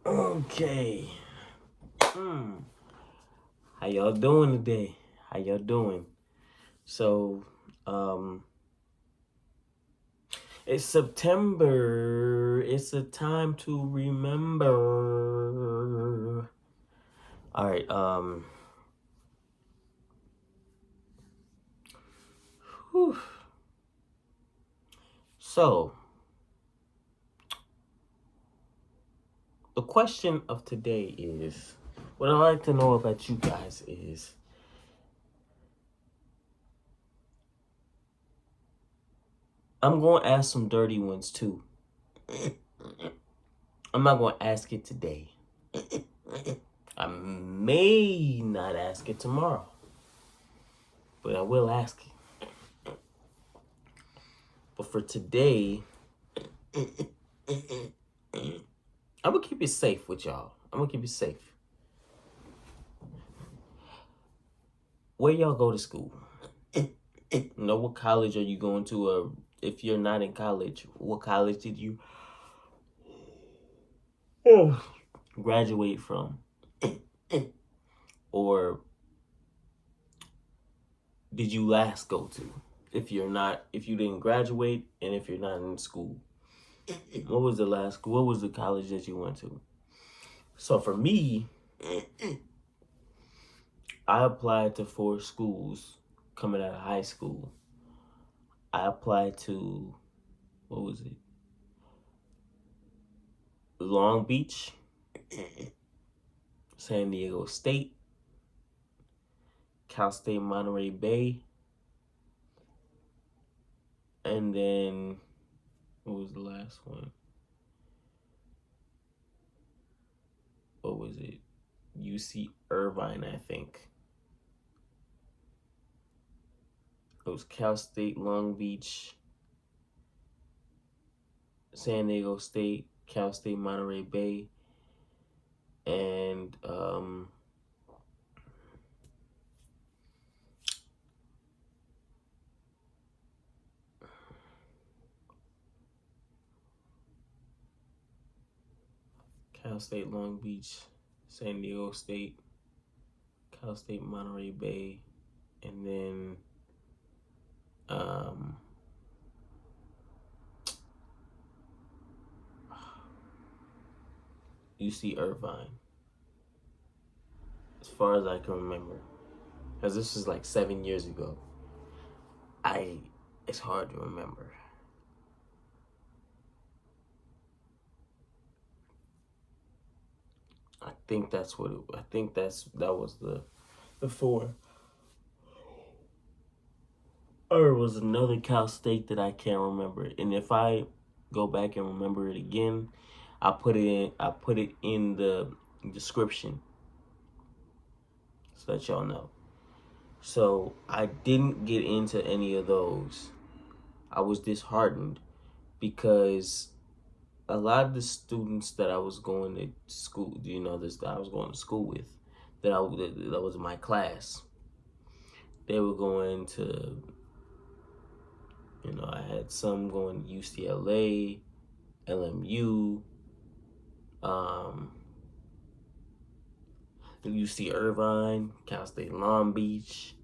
Okay. Hmm. How y'all doing today? How y'all doing? So, um, it's September. It's a time to remember. All right. Whew. So, the question of today is, what I'd like to know about you guys is, I'm going to ask some dirty ones too. I'm not going to ask it today. I may not ask it tomorrow, but I will ask it. But for today, I'm gonna keep it safe with y'all. I'm gonna keep it safe. Where y'all go to school? Know what college are you going to? Or if you're not in college, what college did you graduate from? Or did you last go to? If you didn't graduate, and if you're not in school, what was the college that you went to? So for me, I applied to 4 schools coming out of high school. I applied to, what was it? Long Beach, San Diego State, Cal State Monterey Bay, and then what was the last one? What was it? UC Irvine, I think. It was Cal State Long Beach, San Diego State, Cal State Monterey Bay, and Cal State Long Beach, San Diego State, Cal State Monterey Bay, and then UC Irvine, as far as I can remember, because this is like 7 years ago. It's hard to remember. I think that's what I think that was the 4. Or it was another Cal State that I can't remember. And if I go back and remember it again, I put it in the description so that y'all know. So I didn't get into any of those. I was disheartened because a lot of the students that I was going to school, that I was going to school with, that was in my class, they were going to, I had some going to UCLA, LMU, UC Irvine, Cal State Long Beach.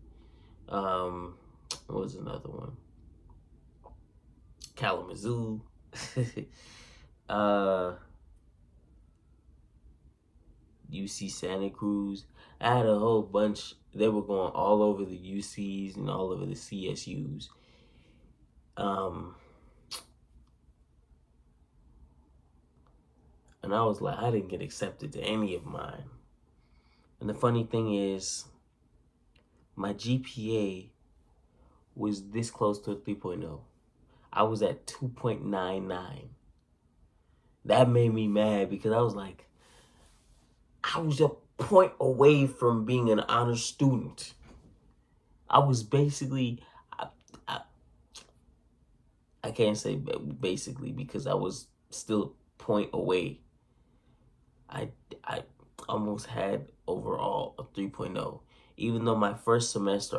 What was another one? Kalamazoo. UC Santa Cruz. I had a whole bunch. They were going all over the UCs and all over the CSUs. And I was like, I didn't get accepted to any of mine. And the funny thing is, my GPA was this close to a 3.0. I was at 2.99. That made me mad because I was like, I was a point away from being an honor student. I was basically, I can't say basically because I was still a point away. I almost had overall a 3.0. Even though my first semester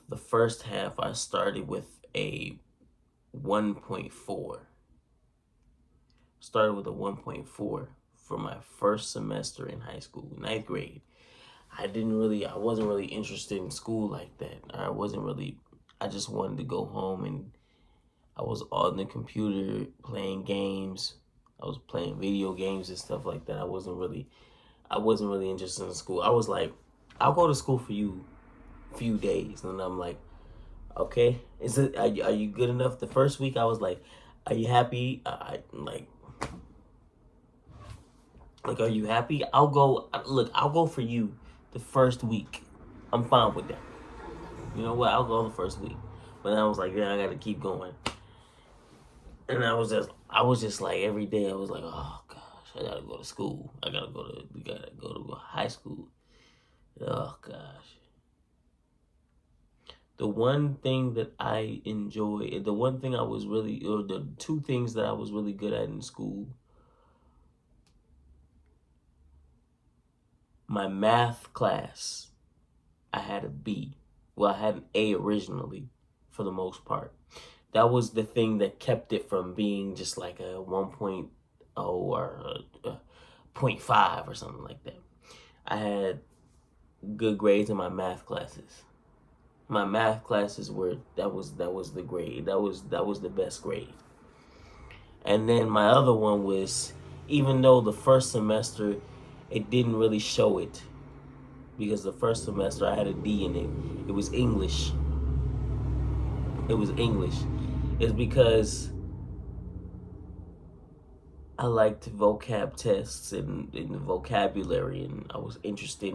the first half I started with a 1.4. started with a 1.4 for my first semester in high school, ninth grade. I wasn't really interested in school like that. I just wanted to go home, and I was on the computer playing games. I was playing video games and stuff like that. I wasn't really interested in school. I was like, I'll go to school for you few days. And I'm like, okay, are you good enough? The first week I was like, are you happy? Are you happy? I'll go for you the first week. I'm fine with that. You know what? I'll go the first week. But then I was like, yeah, I gotta keep going. And I was just like, every day I was like, oh gosh, I gotta go to school. We gotta go to high school. Oh gosh. The one thing that I enjoy, the one thing I was really, or the two things that I was really good at in school, my math class, I had a B. Well, I had an A originally, for the most part. That was the thing that kept it from being just like a 1.0 or a 0.5 or something like that. I had good grades in my math classes. My math classes that was the grade. That was the best grade. And then my other one was, even though the first semester it didn't really show it, because the first semester I had a D in it. It was English. It was English. It's because I liked vocab tests and vocabulary, and I was interested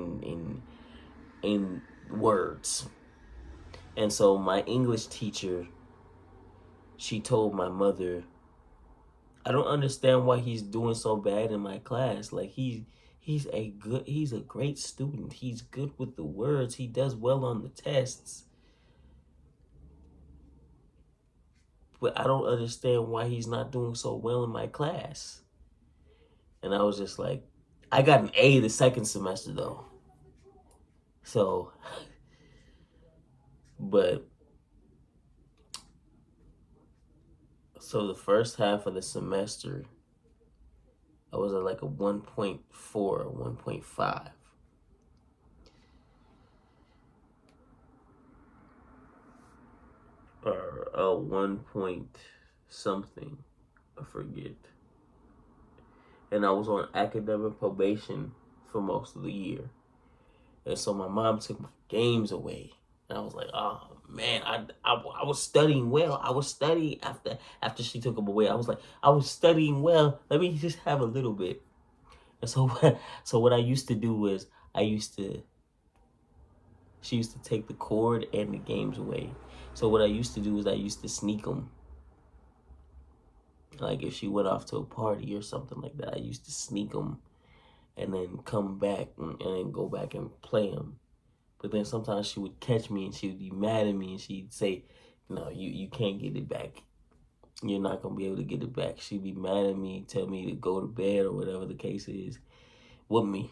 in words. And so my English teacher, she told my mother, I don't understand why he's doing so bad in my class. Like he's a great student. He's good with the words. He does well on the tests. But I don't understand why he's not doing so well in my class. And I was just like, I got an A the second semester though. So, but so the first half of the semester, I was at like a 1.4 or 1.5. Or a 1 point something, I forget. And I was on academic probation for most of the year. And so my mom took my games away. And I was like, oh man, I was studying well. I was studying after she took them away. I was studying well. Let me just have a little bit. And so what I used to do was she used to take the cord and the games away. So what I used to do is I used to sneak them. Like if she went off to a party or something like that, I used to sneak them and then come back and then go back and play them. But then sometimes she would catch me and she would be mad at me and she'd say, no, you can't get it back. You're not going to be able to get it back. She'd be mad at me, tell me to go to bed or whatever the case is with me.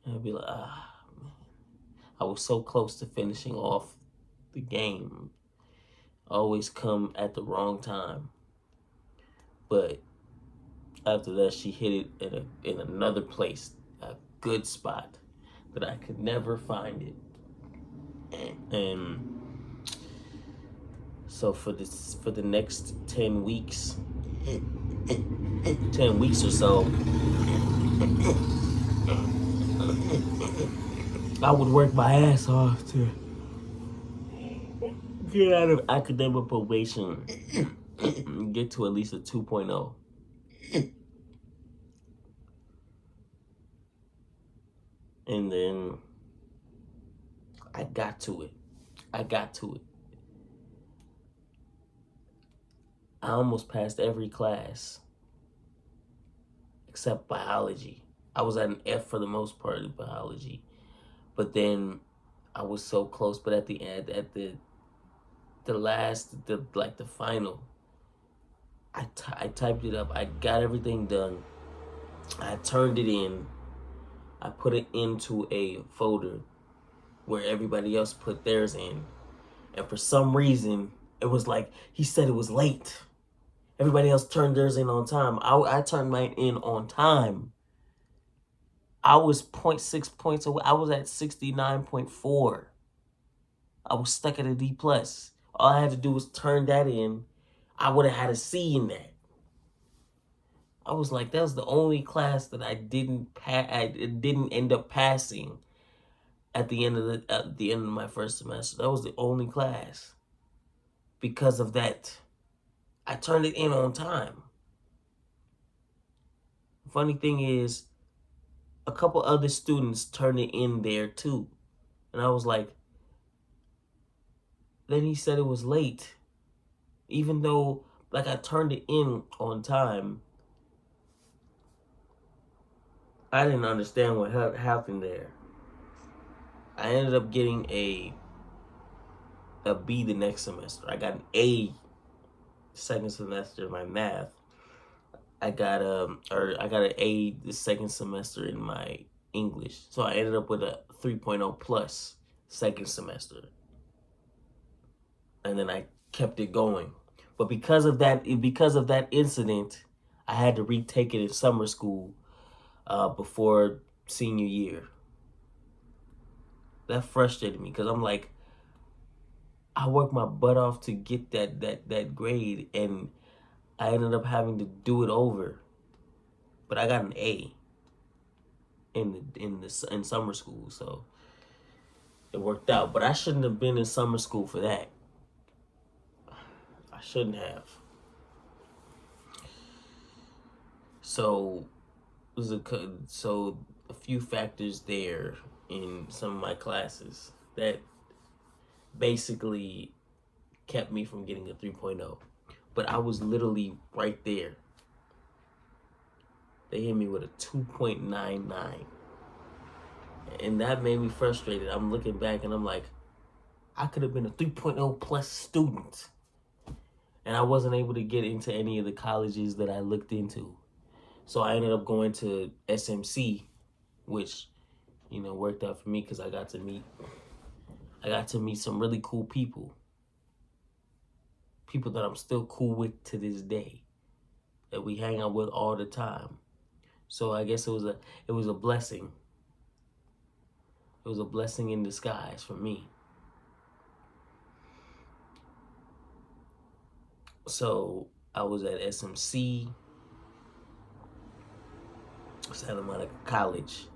And I'd be like, man. I was so close to finishing off the game. Always come at the wrong time. But after that, she hit it in another place, a good spot that I could never find it. And so for the next 10 weeks, 10 weeks or so, I would work my ass off to get out of academic probation and get to at least a 2.0. And then I got to it. I almost passed every class except biology. I was at an F for the most part in biology. But then I was so close, but at the end, at the final, I typed it up. I got everything done. I turned it in. I put it into a folder where everybody else put theirs in. And for some reason, it was like, he said it was late. Everybody else turned theirs in on time. I turned mine in on time. I was zero point 0.6 points away. I was at 69.4. I was stuck at a D plus. All I had to do was turn that in. I would have had a C in that. I was like, that was the only class that I didn't end up passing at the end of my first semester. That was the only class. Because of that, I turned it in on time. Funny thing is, a couple other students turned it in there too. And I was like, then he said it was late. Even though, like, I turned it in on time, I didn't understand what happened there. I ended up getting a B the next semester. I got an A second semester in my math. I got an A the second semester in my English. So I ended up with a 3.0 plus second semester. And then I kept it going. But because of that incident, I had to retake it in summer school before senior year. That frustrated me because I'm like, I worked my butt off to get that grade, and I ended up having to do it over. But I got an A in summer school, so it worked out. But I shouldn't have been in summer school for that. I shouldn't have. So a few factors there in some of my classes that basically kept me from getting a 3.0. But I was literally right there. They hit me with a 2.99. And that made me frustrated. I'm looking back and I'm like, I could have been a 3.0 plus student. And I wasn't able to get into any of the colleges that I looked into. So I ended up going to SMC, which, worked out for me because I got to meet some really cool people. People that I'm still cool with to this day, that we hang out with all the time. So I guess it was a blessing. It was a blessing in disguise for me. So I was at SMC, Santa Monica College.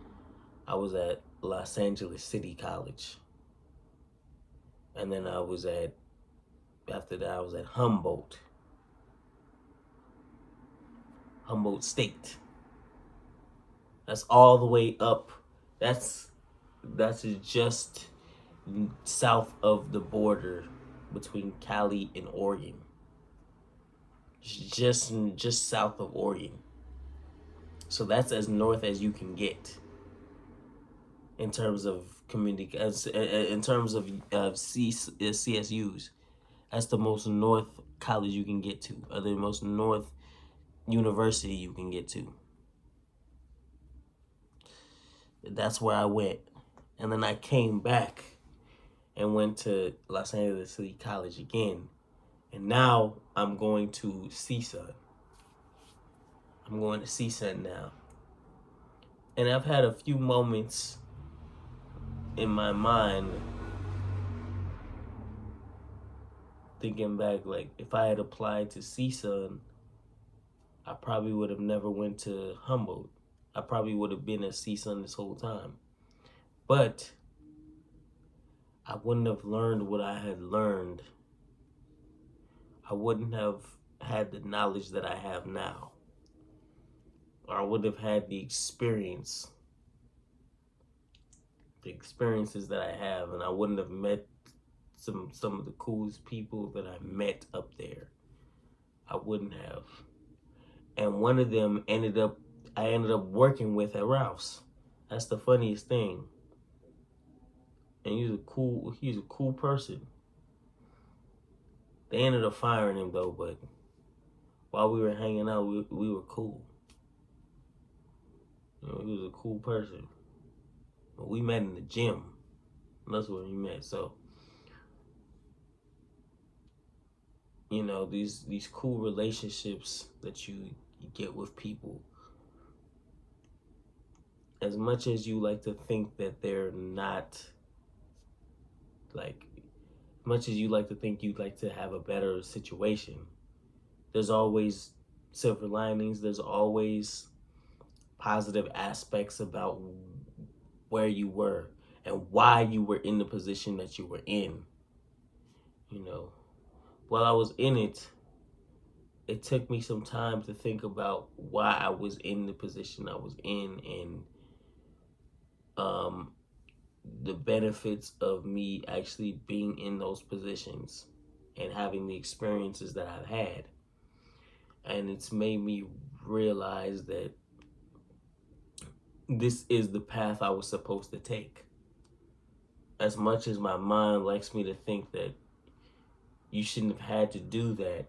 I was at Los Angeles City College. And then after that I was at Humboldt State. That's all the way up. That's just south of the border between Cali and Oregon. Just south of Oregon. So that's as north as you can get in terms of in terms of CSUs. That's the most north college you can get to, or the most north university you can get to. That's where I went. And then I came back and went to Los Angeles City College again. And now I'm going to CSUN. I'm going to CSUN now. And I've had a few moments in my mind thinking back, like, if I had applied to CSUN, I probably would have never went to Humboldt. I probably would have been at CSUN this whole time. But I wouldn't have learned what I had learned. I wouldn't have had the knowledge that I have now. Or I wouldn't have had the experiences that I have, and I wouldn't have met some of the coolest people that I met up there. I wouldn't have. And one of them I ended up working with at Ralph's. That's the funniest thing. And he's a cool person. They ended up firing him though, but while we were hanging out, we were cool. He was a cool person. But we met in the gym. That's where we met. So, these cool relationships that you get with people. As much as you like to think that they're not like, much as you like to think you'd like to have a better situation, there's always silver linings. There's always positive aspects about where you were and why you were in the position that you were in. While I was in it, it took me some time to think about why I was in the position I was in, and um, the benefits of me actually being in those positions and having the experiences that I've had. And it's made me realize that this is the path I was supposed to take. As much as my mind likes me to think that you shouldn't have had to do that,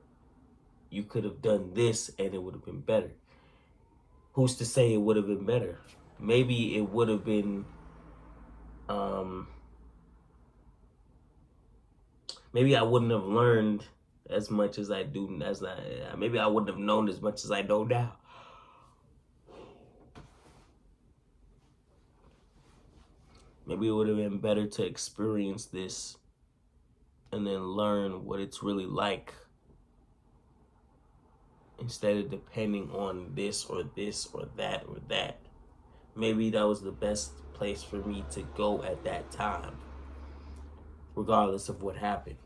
you could have done this and it would have been better. Who's to say it would have been better? Maybe it would have been, maybe I wouldn't have learned as much as I do, maybe I wouldn't have known as much as I know now. Maybe it would have been better to experience this and then learn what it's really like, instead of depending on this or this or that or that. Maybe that was the best place for me to go at that time, regardless of what happened.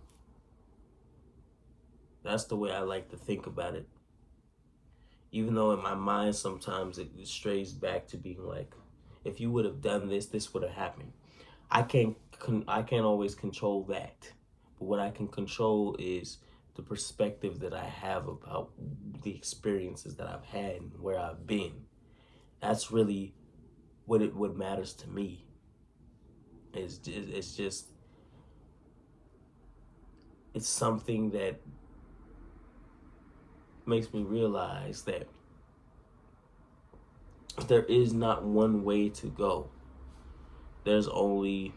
That's the way I like to think about it. Even though in my mind sometimes it strays back to being like, if you would have done this, this would have happened. I can't always control that. But what I can control is the perspective that I have about the experiences that I've had and where I've been. That's really what matters to me. It's something that makes me realize that there is not one way to go. There's only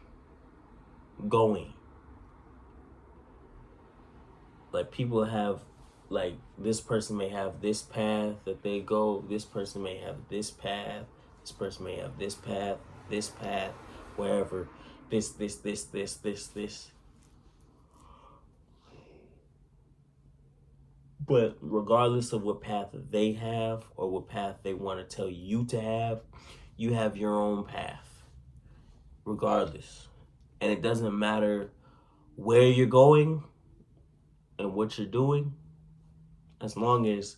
going. Like, people have, like, this person may have this path that they go, this person may have this path, this person may have this path, wherever, this. But regardless of what path they have or what path they want to tell you to have, you have your own path, regardless. And it doesn't matter where you're going and what you're doing, as long as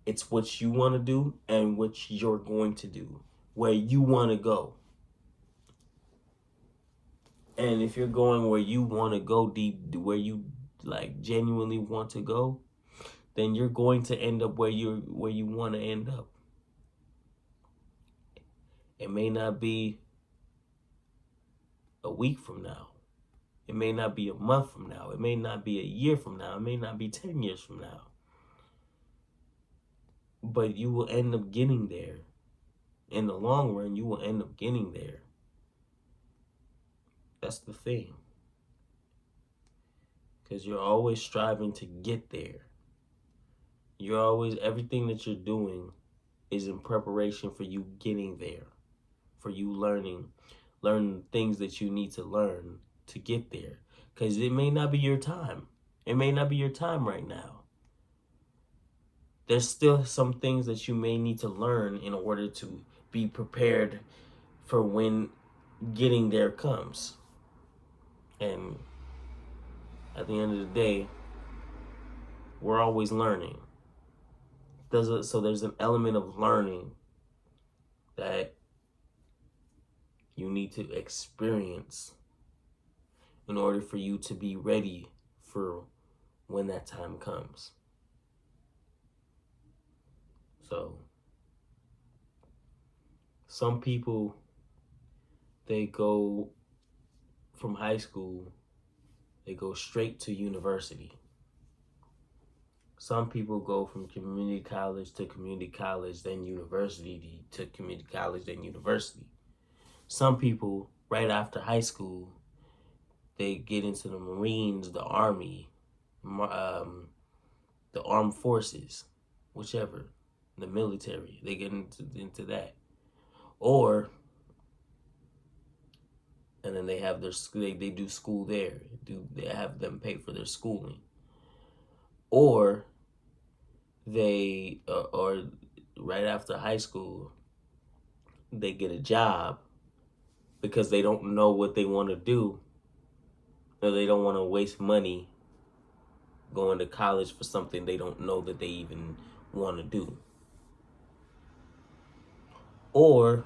it's what you want to do and what you're going to do, where you want to go. And if you're going where you want to go deep, where you like genuinely want to go, then you're going to end up where you want to end up. It may not be a week from now. It may not be a month from now. It may not be a year from now. It may not be 10 years from now. But you will end up getting there. In the long run, you will end up getting there. That's the thing. Because you're always striving to get there. Everything that you're doing is in preparation for you getting there. For you learning things that you need to learn to get there. Because it may not be your time. It may not be your time right now. There's still some things that you may need to learn in order to be prepared for when getting there comes. And at the end of the day, we're always learning. So there's an element of learning that you need to experience in order for you to be ready for when that time comes. So some people, they go from high school, they go straight to university. Some people go from community college to community college, then university to community college, then university. Some people, right after high school, they get into the Marines, the Army, the armed forces, whichever, the military. They get into that, or and then they have their they do school there. They have them pay for their schooling, or they or right after high school they get a job because they don't know what they want to do, or they don't want to waste money going to college for something they don't know that they even want to do. Or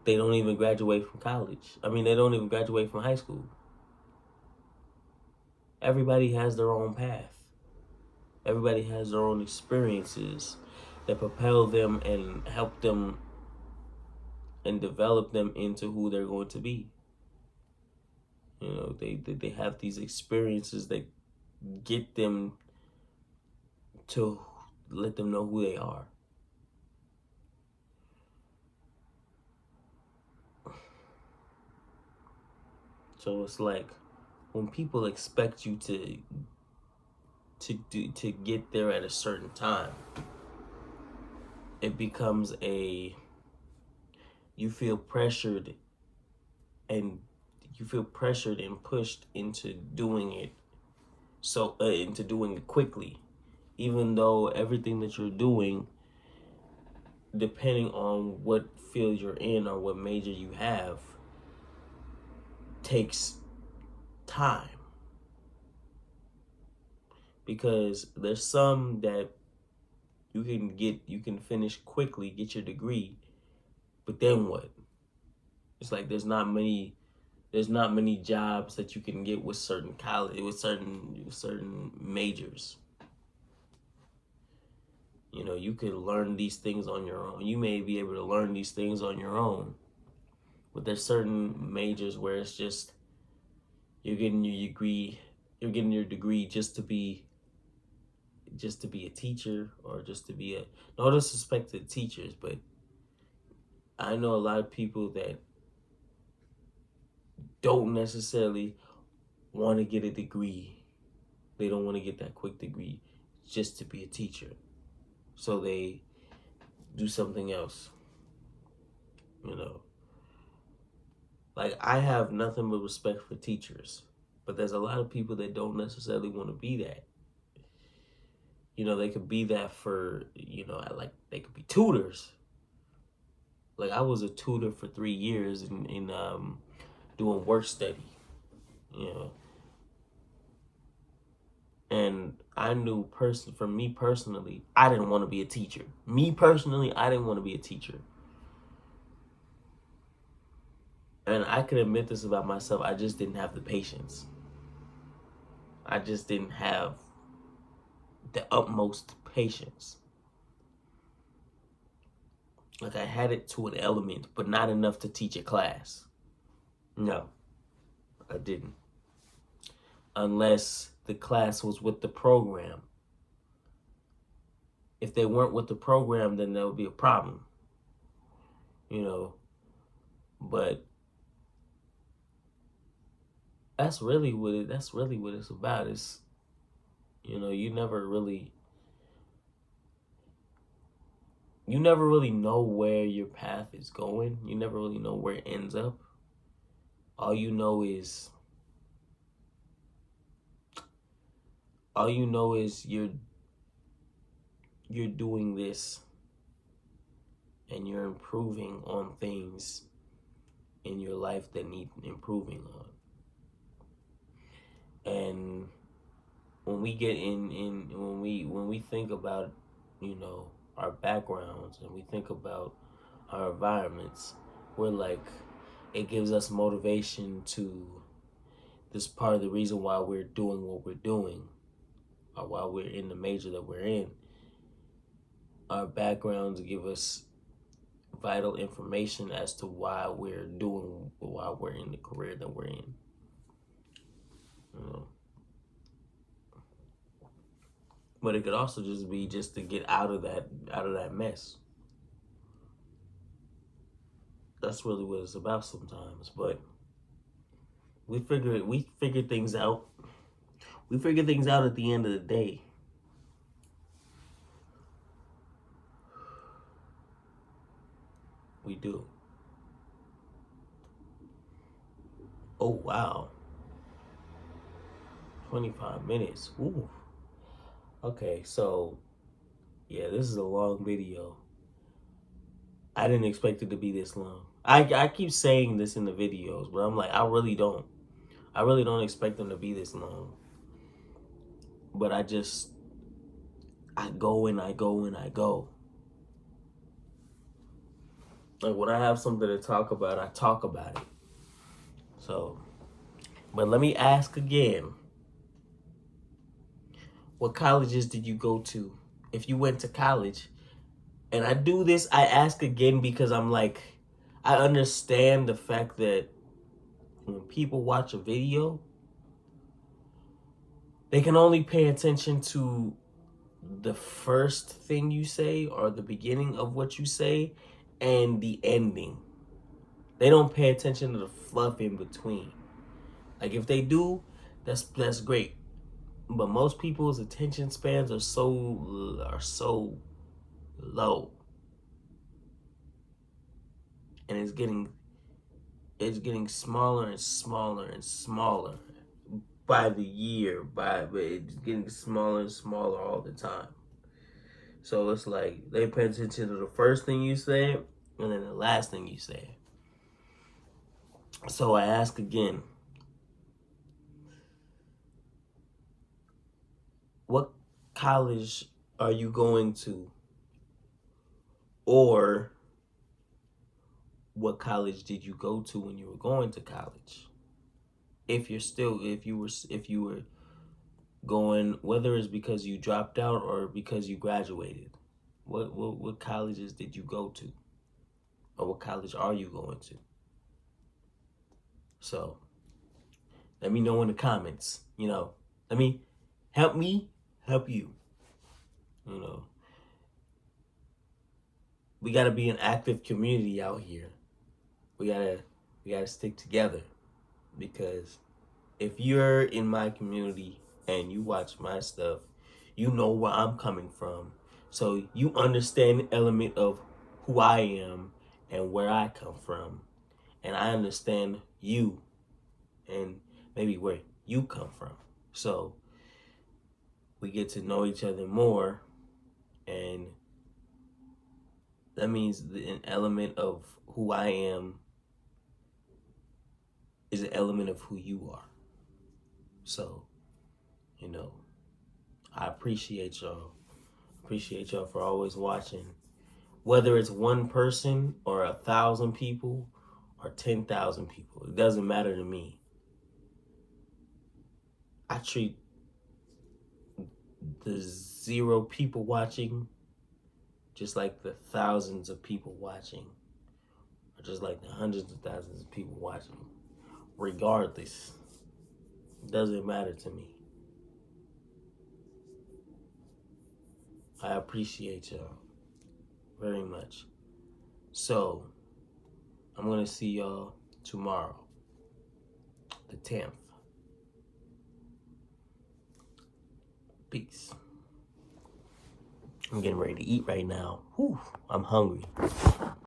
they don't even graduate from college. I mean, they don't even graduate from high school. Everybody has their own path. Everybody has their own experiences that propel them and help them and develop them into who they're going to be. You know, they have these experiences that get them to let them know who they are. So it's like when people expect you to get there at a certain time, it becomes you feel pressured and pushed into doing it into doing it quickly, even though everything that you're doing, depending on what field you're in or what major you have, takes time. Because there's some that you can finish quickly, get your degree, but then what? It's like there's not many jobs that you can get with certain college, with certain majors. You know, you could learn these things on your own. You may be able to learn these things on your own, but there's certain majors where it's just you're getting your degree just to be a teacher, or just to be no disrespect to teachers, but I know a lot of people that don't necessarily want to get a degree. They don't want to get that quick degree just to be a teacher. So they do something else. You know, like I have nothing but respect for teachers, but there's a lot of people that don't necessarily want to be that. You know, they could be that for, like they could be tutors. Like I was a tutor for 3 years in doing work study, you know. And I knew for me personally, I didn't want to be a teacher. Me personally, I didn't want to be a teacher. And I can admit this about myself, I just didn't have the patience. I just didn't have the utmost patience. Like I had it to an element, but not enough to teach a class. No, I didn't. Unless the class was with the program. If they weren't with the program, then there would be a problem. You know, but that's really what it's about. It's, you never really know where your path is going. You never really know where it ends up. All you know is you're doing this and you're improving on things in your life that need improving on. And when we get when we think about, our backgrounds, and we think about our environments, we're like, it gives us motivation to this part of the reason why we're doing what we're doing, or why we're in the major that we're in. Our backgrounds give us vital information as to why we're in the career that we're in. But it could also just be just to get out of that mess. That's really what it's about sometimes. But we figure things out. We figure things out at the end of the day. We do. Oh, wow. 25 minutes. Ooh. Okay, so, yeah, this is a long video. I didn't expect it to be this long. I keep saying this in the videos, but I'm like, I really don't. I really don't expect them to be this long. But I go and I go and I go. Like, when I have something to talk about, I talk about it. So, but let me ask again. What colleges did you go to? If you went to college, and I do this, I ask again because I'm like, I understand the fact that when people watch a video, they can only pay attention to the first thing you say or the beginning of what you say and the ending. They don't pay attention to the fluff in between. Like, if they do, that's great. But most people's attention spans are so low, and it's getting smaller and smaller and smaller by the year. But it's getting smaller and smaller all the time. So it's like they pay attention to the first thing you say and then the last thing you say. So I ask again, what college are you going to? Or what college did you go to when you were going to college? If you were going, whether it's because you dropped out or because you graduated, what colleges did you go to? Or what college are you going to? So let me know in the comments. Let me help you. We gotta be an active community out here. We gotta stick together, because if you're in my community and you watch my stuff, you know where I'm coming from. So you understand the element of who I am and where I come from. And I understand you and maybe where you come from. So we get to know each other more, and that means an element of who I am is an element of who you are. So, I appreciate y'all. Appreciate y'all for always watching. Whether it's one person or 1,000 people or 10,000 people, it doesn't matter to me. I treat the 0 people watching just like the thousands of people watching, or just like the hundreds of thousands of people watching. Regardless, it doesn't matter to me. I appreciate y'all very much. So, I'm going to see y'all tomorrow, the 10th. Peace. I'm getting ready to eat right now. Whew, I'm hungry.